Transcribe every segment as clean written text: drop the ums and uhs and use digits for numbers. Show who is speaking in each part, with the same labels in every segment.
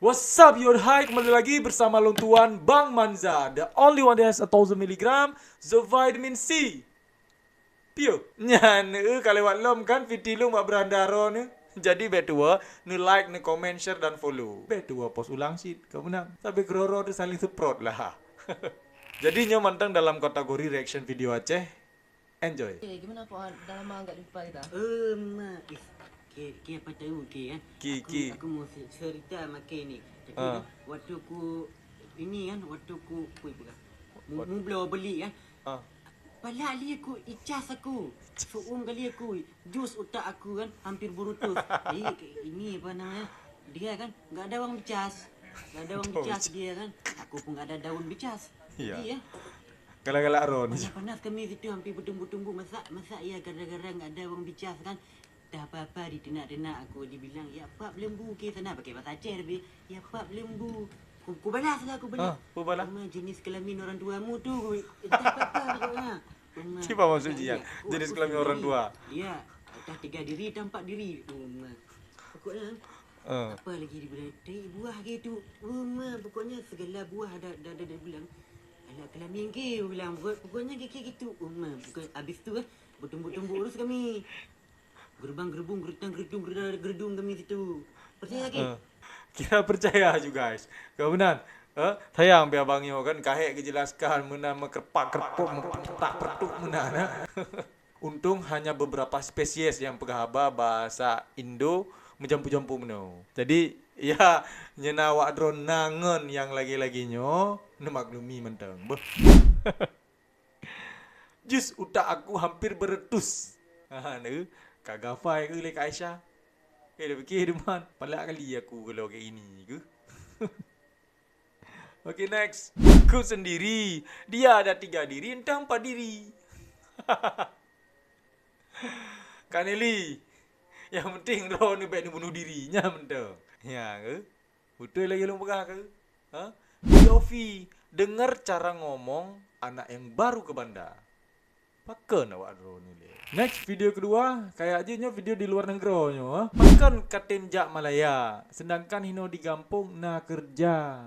Speaker 1: What's up, your high? Kembali lagi bersama Luntuan Bang Manza, the only one that has 1000 mg the vitamin C. Pio, nyan, kalau lewat lom kan video lu mak berandaro ni. Jadi betua, ni like, ni comment, share dan follow. Betua post ulang sih, kamu nang. Tapi groro tu saling semprot lah. Jadi nyo mantang dalam kategori reaction video Aceh. Enjoy.
Speaker 2: Gimana Pak? Dah lama enggak jumpa kita.
Speaker 3: Mak. Apa tahu kan?
Speaker 1: Ki.
Speaker 3: Aku mau cerita makan ni. Tapi
Speaker 1: Ah.
Speaker 3: waktu aku ini kan, waktu aku mau beli kan.
Speaker 1: Ah.
Speaker 3: Pala ali aku icas aku. Suum kali aku jus otak aku kan hampir burutus. Ini apa namanya? Dia kan enggak ada uang bicas. Enggak ada uang bicas dia kan. Aku pun enggak ada daun bicas.
Speaker 1: Iya.
Speaker 3: Iya.
Speaker 1: Galak-galak ron.
Speaker 3: Panas kami situ hampir bertumbuh-tumbuh masak ya gara-gara enggak ada uang bicas kan. Dah apa-apa ditenak-tenak aku dibilang ya pak belembu ke sana pakai bahasa Aceh lebih ya pak belembu ku balas lah aku balas.
Speaker 1: Ku balas.
Speaker 3: Jenis kelamin orang tuamu tu dah apa-apa pokoknya.
Speaker 1: Siapa maksud Jian? Jenis kelamin orang tua.
Speaker 3: Ya, dah 3 diri dah 4 diri. Pokoknya apa lagi dibilang dari buah gitu. Pokoknya segala buah ada bilang anak kelamin ke bilang pokoknya gitu. Bukan habis tu kan bertumbuh-tumbuh urus kami. Gerbang-gerbung, gerdung kami situ. Percaya lagi?
Speaker 1: Kita percaya juga guys. Kau benar? Sayang biar bangio kan kahek kejelaskan mena mekerpak-kerpuk tak pertuk mena. Untung hanya beberapa spesies yang pegahaba bahasa Indo menjampu-jampu meno. Jadi ya nyena wak drone nangen yang lagi-laginyo nemaklumi menteng. Beh. Jus utak aku hampir beretus. Kak Gafai ke le Kak Aisyah? Dah fikir deman. Palak kali aku kalau kayak ini ke. Okay, next. Aku sendiri. Dia ada 3 diri, entah 4 diri. Kak Nelly. Yang penting Ron ni baik ni bunuh dirinya mentang. Ya ke? Betul lagi lu pegah ke? Yofi, dengar cara ngomong anak yang baru ke bandar. Pakan awak Ron ni. Next video kedua, kayak aja video di luar negeri nyo. Pakan katem jak Malaya, sedangkan hino di kampung na kerja.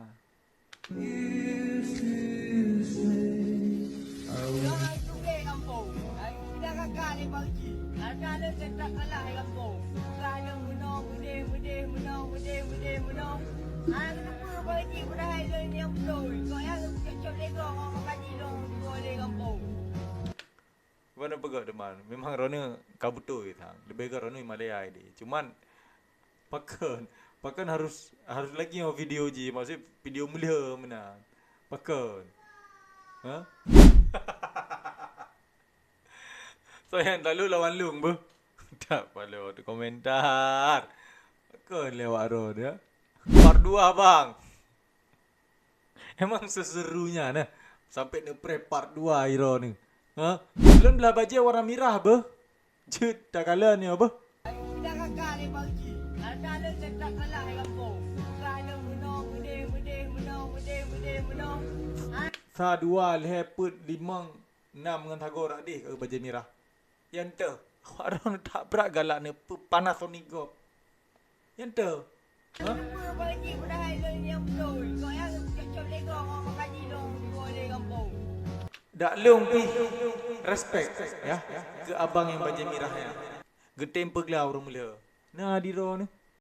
Speaker 1: Mana pegak teman. Memang Rona kabuto gitu. Lebih ke Rona Himalaya ini. Cuman pakan harus lagi yang video je. Maksud video mulia mana. Pakan. So yang lalu lawan lung bu. Tak pada komentar. Pakan lewat Rona ya. Part 2 bang. Emang seserunya nah. Sampai ni pre part 2 hero ni. Belum belah baju warna merah be. Jut tak kalah ni apa? Sa dua leput limang enam dengan tagor adik ke baju merah. Yang tu orang tak berat galak ni panas sonigop. Yang tu. Dak long pi respect ya ke abang yang baju merah ya. Getem peglau orang mula. Nah di ro ni.